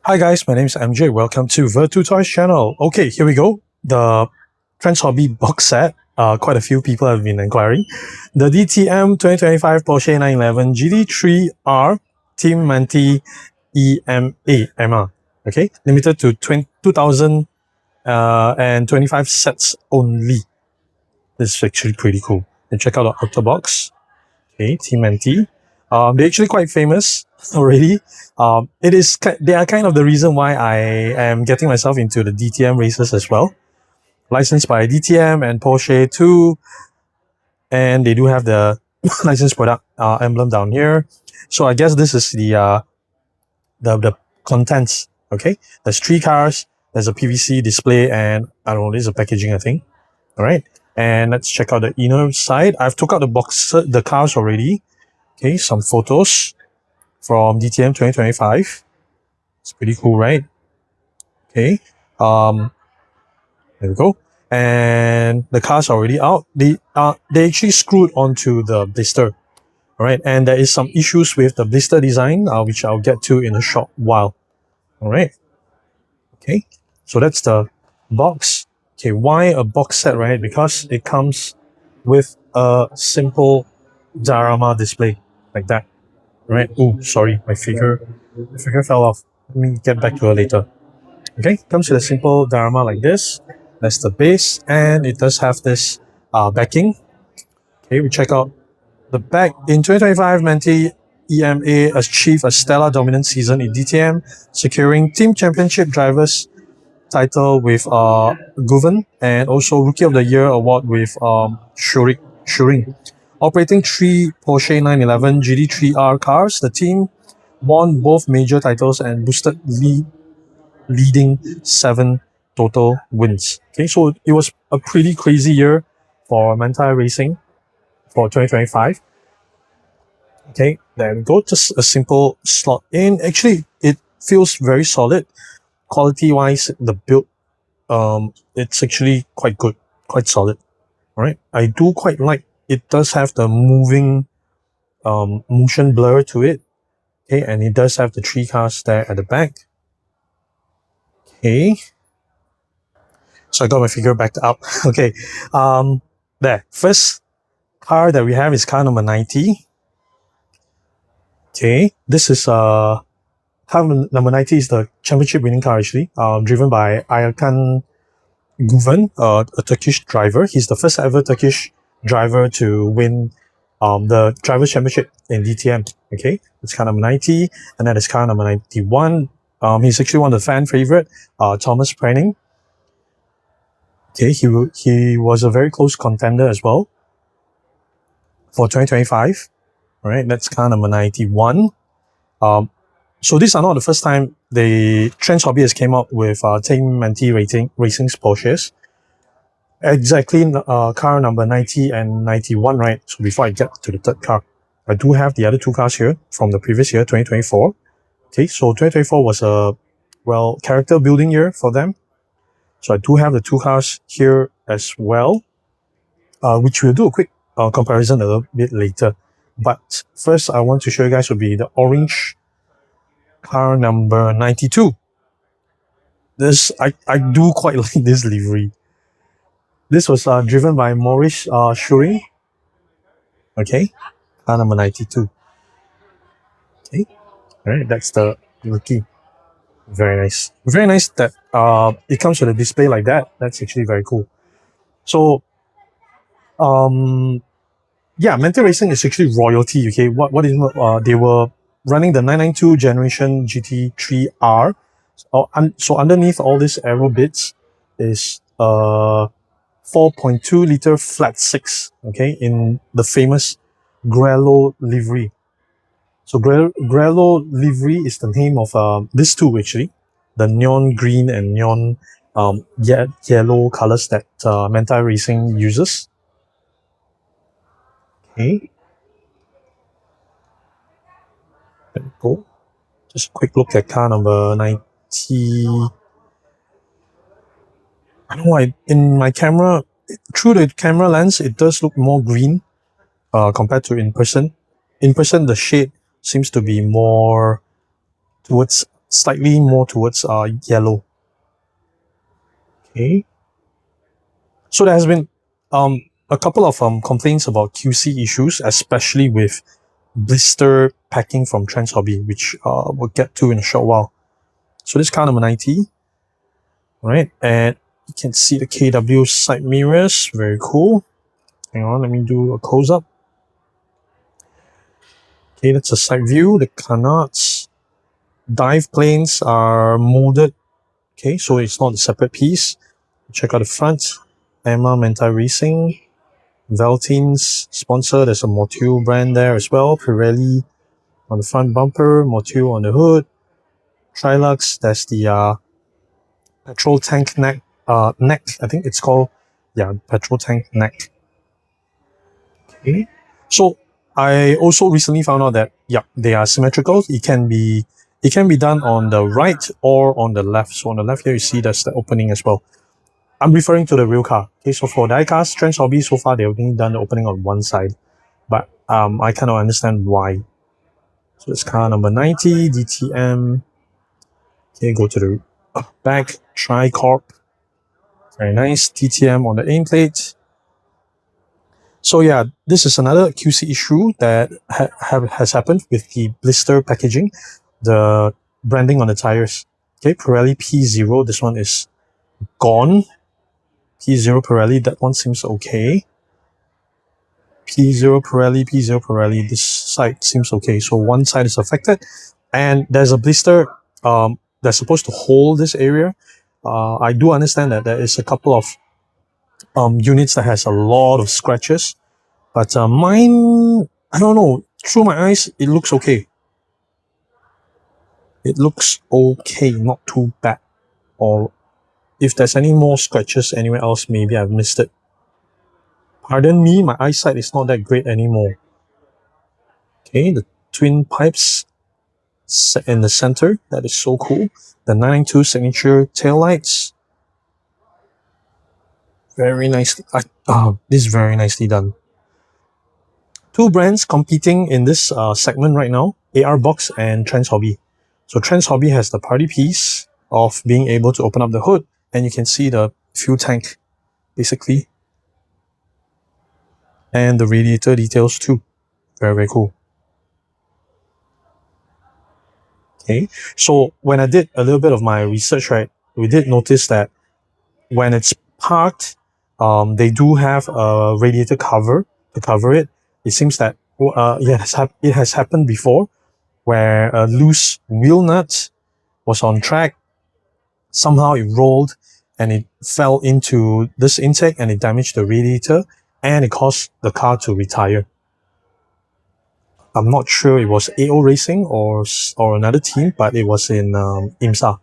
Hi guys, my name is MJ. Welcome to Virtu Toys channel. Okay, here we go. The Trends Hobby box set. Quite a few people have been inquiring. The DTM 2025 Porsche 911 GT3 R Team Manthey EMA. Okay, limited to 2025 sets only. This is actually pretty cool. And check out the outer box. Okay, Team Manthey. They're actually quite famous already. They are kind of the reason why I am getting myself into the DTM races as well. Licensed by DTM and Porsche too, and they do have the licensed product emblem down here. So I guess this is the contents. Okay, there's 3 cars. There's a PVC display, and I don't know, this is a packaging, I think. All right, and let's check out the inner side. I've took out the cars already. Okay, some photos from DTM 2025. It's pretty cool, right? Okay. There we go. And the cars are already out. They actually screwed onto the blister. All right, and there is some issues with the blister design, which I'll get to in a short while. All right. Okay. So that's the box. Okay, why a box set, right? Because it comes with a simple diorama display like that. Right? Oh, sorry, my figure fell off. Let me get back to it later. Okay, comes with a simple diorama like this. That's the base, and it does have this backing. Okay, we check out the back. In 2025, Manthey EMA achieved a stellar dominant season in DTM, securing Team Championship Drivers title with Guven, and also Rookie of the Year award with Shuring. Operating 3 Porsche 911 GT3 R cars, the team won both major titles and boosted leading 7 total wins. Okay, so it was a pretty crazy year for Manthey Racing for 2025. Okay, there we go. Just a simple slot in. Actually, it feels very solid. Quality-wise, the build, it's actually quite good, quite solid. All right, I do quite like. It does have the moving motion blur to it. Okay, and it does have the 3 cars there at the back. Okay. So I got my figure backed up. Okay. There. First car that we have is car number 90. Okay. This is car number 90 is the championship winning car actually. Driven by Aykan Guven, a Turkish driver. He's the first ever Turkish driver to win the Drivers' Championship in DTM. Okay, it's car number 90, and that is car number 91. He's actually one of the fan favorite, Thomas Prenning. Okay, he was a very close contender as well for 2025. All right, that's car number 91. So these are not the first time the TrendsHobby has came out with Team Manthey Racing's Porsches. Exactly car number 90 and 91, right? So before I get to the third car, I do have the other 2 cars here from the previous year, 2024. Okay, so 2024 was a, well, character building year for them. So I do have the 2 cars here as well, which we'll do a quick comparison a little bit later. But first, I want to show you guys will be the orange car number 92. This, I do quite like this livery. This was driven by Maurice Shuring. Okay, car number 92. Okay, all right, that's the rookie. Very nice. Very nice that it comes with a display like that. That's actually very cool. So, yeah, Manthey Racing is actually royalty. Okay, what is they were running the 992 generation GT3 R. So underneath all these aero bits is 4.2 liter flat 6. Okay, in the famous Grello livery. So Grello livery is the name of this two actually, the neon green and neon yellow colors that Manthey Racing uses. Okay. There we go. Just a quick look at car number 90. I don't know why in my camera, through the camera lens, it does look more green compared to in person. In person, the shade seems to be more towards slightly more towards yellow. Okay. So there has been a couple of complaints about QC issues, especially with blister packing from Trends Hobby, which we'll get to in a short while. So this car number 90, right? And you can see the KW side mirrors, very cool. Hang on, let me do a close up. Okay, that's a side view. The canards, dive planes are molded. Okay, so it's not a separate piece. Check out the front. EMA Manthey Racing, Veltin's sponsor. There's a Motul brand there as well. Pirelli on the front bumper, Motul on the hood. Trilux, that's the petrol tank neck. I think it's called, yeah, petrol tank neck. Okay. So I also recently found out that they are symmetrical. It can be done on the right or on the left. So on the left here you see there's the opening as well. I'm referring to the real car. Okay, so for diecast, Trends Hobby so far they've only done the opening on one side, but I kind of understand why. So it's car number 90 DTM. Okay, go to the back, Tricorp. Very nice. DTM on the nameplate. So yeah, this is another QC issue that has happened with the blister packaging, the branding on the tires. Okay, Pirelli P0, this one is gone. P0 Pirelli, that one seems okay. P0 Pirelli, this side seems okay. So one side is affected, and there's a blister that's supposed to hold this area. I do understand that there is a couple of units that has a lot of scratches, but mine, I don't know, through my eyes, it looks okay. It looks okay, not too bad. Or if there's any more scratches anywhere else, maybe I've missed it. Pardon me, my eyesight is not that great anymore. Okay, the twin pipes in the center, that is so cool. The 992 signature taillights, very nicely. This is very nicely done. Two brands competing in this segment right now, ARBox and Trends Hobby. So Trends Hobby has the party piece of being able to open up the hood, and you can see the fuel tank, basically. And the radiator details too. Very, very cool. Okay, so when I did a little bit of my research, right, we did notice that when it's parked, they do have a radiator cover to cover it. It seems that it has happened before, where a loose wheel nut was on track. Somehow it rolled and it fell into this intake and it damaged the radiator and it caused the car to retire. I'm not sure it was AO Racing or another team, but it was in IMSA.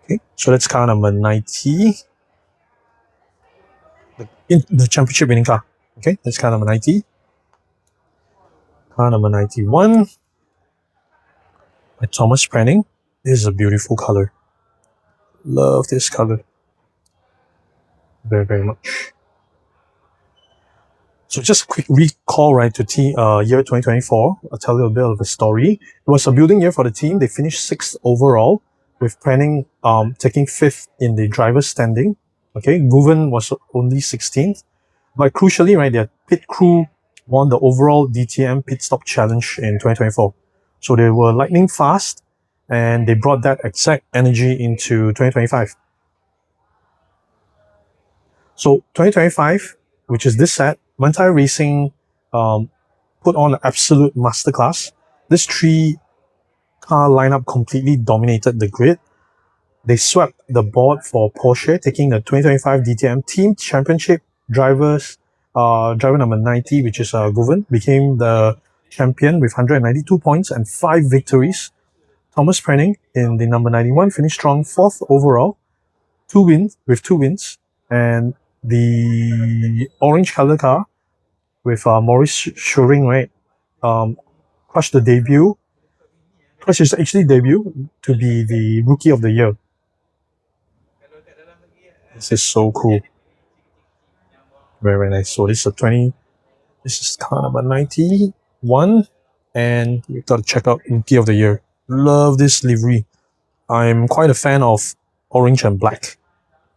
Okay, so that's car number 90. The championship winning car. Okay, that's car number 90. Car number 91 by Thomas Prenning. This is a beautiful color. Love this color. Very, very much. So just a quick recall, right, to year 2024. I'll tell you a bit of a story. It was a building year for the team. They finished 6th overall, with Prenning taking 5th in the driver's standing. Okay, Guven was only 16th. But crucially, right, their pit crew won the overall DTM pit stop challenge in 2024. So they were lightning fast, and they brought that exact energy into 2025. So 2025, which is this set, Manthey Racing put on an absolute masterclass. This 3-car lineup completely dominated the grid. They swept the board for Porsche, taking the 2025 DTM Team Championship. Driver number 90, which is Guven, became the champion with 192 points and 5 victories. Thomas Prenning in the number 91 finished strong, 4th overall, 2 wins, and the orange color car with Maurice Schuring, right, crushed the debut. Crushed his actually debut to be the rookie of the year. This is so cool. Very, very nice. So this is car number 91, and you've got to check out rookie of the year. Love this livery. I'm quite a fan of orange and black.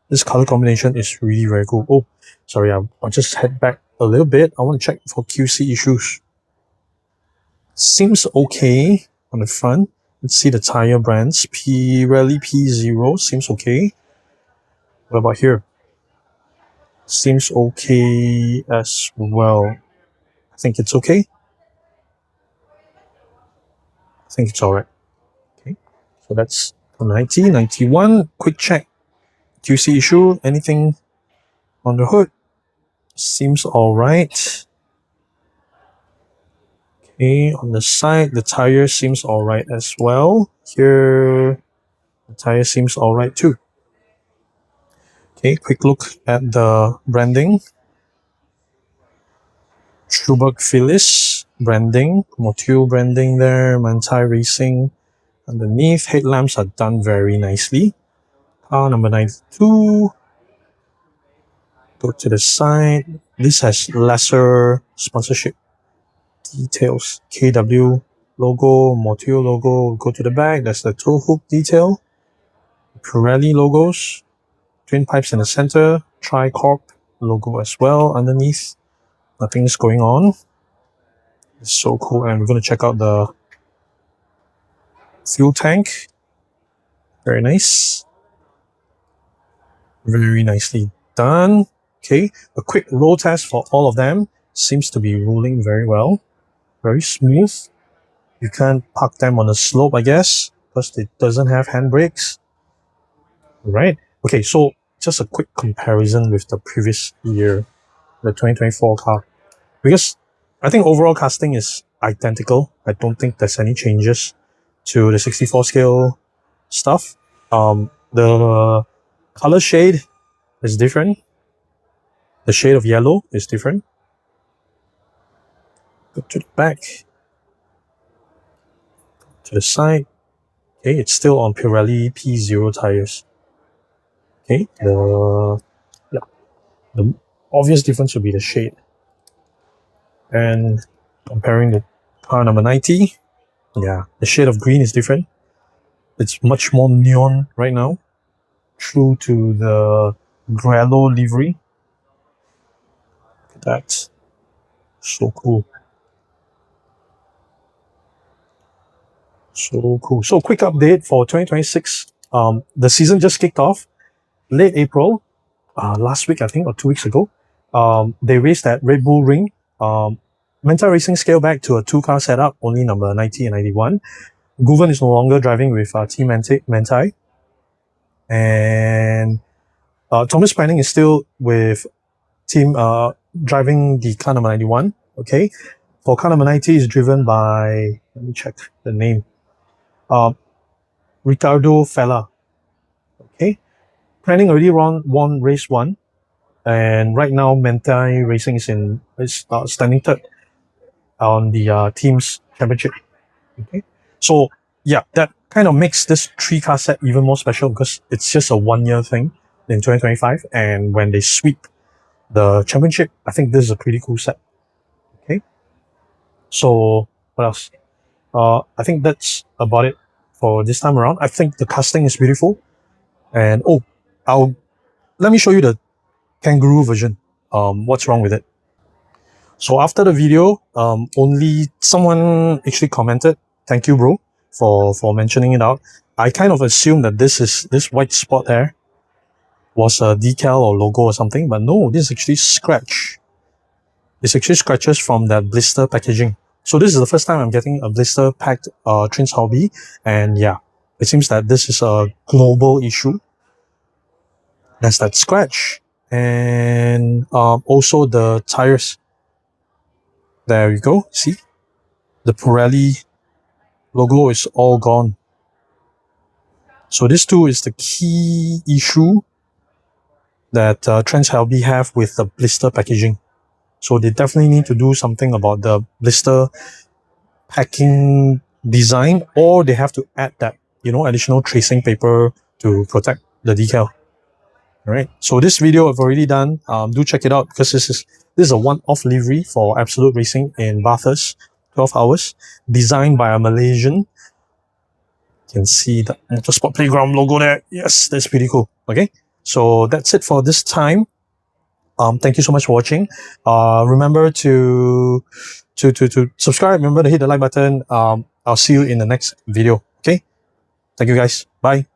This color combination is really very cool. Oh, sorry, I'll just head back a little bit. I want to check for QC issues. Seems okay on the front. Let's see the tire brands. Pirelli P0 seems okay. What about here? Seems okay as well. I think it's okay. I think it's alright. Okay, so that's 90, 91. Quick check. QC issue, anything on the hood? Seems alright. Okay, on the side, the tire seems alright as well. Here, the tire seems alright too. Okay, quick look at the branding. Qube Phyllis branding, Motul branding there, Manthey Racing. Underneath, headlamps are done very nicely. Car number 92. Go to the side. This has lesser sponsorship details. KW logo, Motul logo. Go to the back. That's the tow hook detail. Pirelli logos. Twin pipes in the center. Tricorp logo as well underneath. Nothing's going on. It's so cool. And we're going to check out the fuel tank. Very nice. Very nicely done. Okay, a quick roll test for all of them. Seems to be rolling very well. Very smooth. You can't park them on a slope, I guess, because it doesn't have handbrakes. Right. Okay, so just a quick comparison with the previous year, the 2024 car. Because I think overall casting is identical. I don't think there's any changes to the 64 scale stuff. The color shade is different. The shade of yellow is different. Go to the back. To the side. Okay, it's still on Pirelli P0 tires. Okay, the obvious difference would be the shade. And comparing the car number 90, yeah, the shade of green is different. It's much more neon right now. True to the Grello livery. Look at that. So cool. So cool. So quick update for 2026. The season just kicked off. Late April, last week I think, or 2 weeks ago. They raced at Red Bull Ring. Manthey Racing scaled back to a 2-car setup, only number 90 and 91. Guven is no longer driving with Team Manthey. And Thomas Penning is still with team driving the car number 91. Okay. For car number 90 is driven by, let me check the name. Ricardo Fella. Okay. Penning already won race 1. And right now Manthey Racing is standing third on the team's championship. Okay. So yeah, that kind of makes this 3-car set even more special because it's just a 1-year thing in 2025. And when they sweep the championship, I think this is a pretty cool set. Okay. So what else? I think that's about it for this time around. I think the casting is beautiful. And let me show you the kangaroo version. What's wrong with it? So after the video, only someone actually commented, thank you bro for mentioning it out. I kind of assumed that this white spot there was a decal or logo or something, but no, this is actually scratch. It's actually scratches from that blister packaging. So this is the first time I'm getting a blister packed Trends Hobby, and yeah, it seems that this is a global issue. That's that scratch. And also the tires. There you go. See? The Pirelli logo is all gone. So this too is the key issue that TrendsHobby have with the blister packaging. So they definitely need to do something about the blister packing design, or they have to add that, additional tracing paper to protect the decal. Alright, so this video I've already done. Do check it out because this is a one-off livery for Absolute Racing in Bathurst, 12 hours, designed by a Malaysian. can see the Motorsport Playground logo there. Yes, that's pretty cool. Okay, so that's it for this time. Thank you so much for watching. Remember to subscribe. Remember to hit the like button. I'll see you in the next video. Okay, thank you guys. Bye.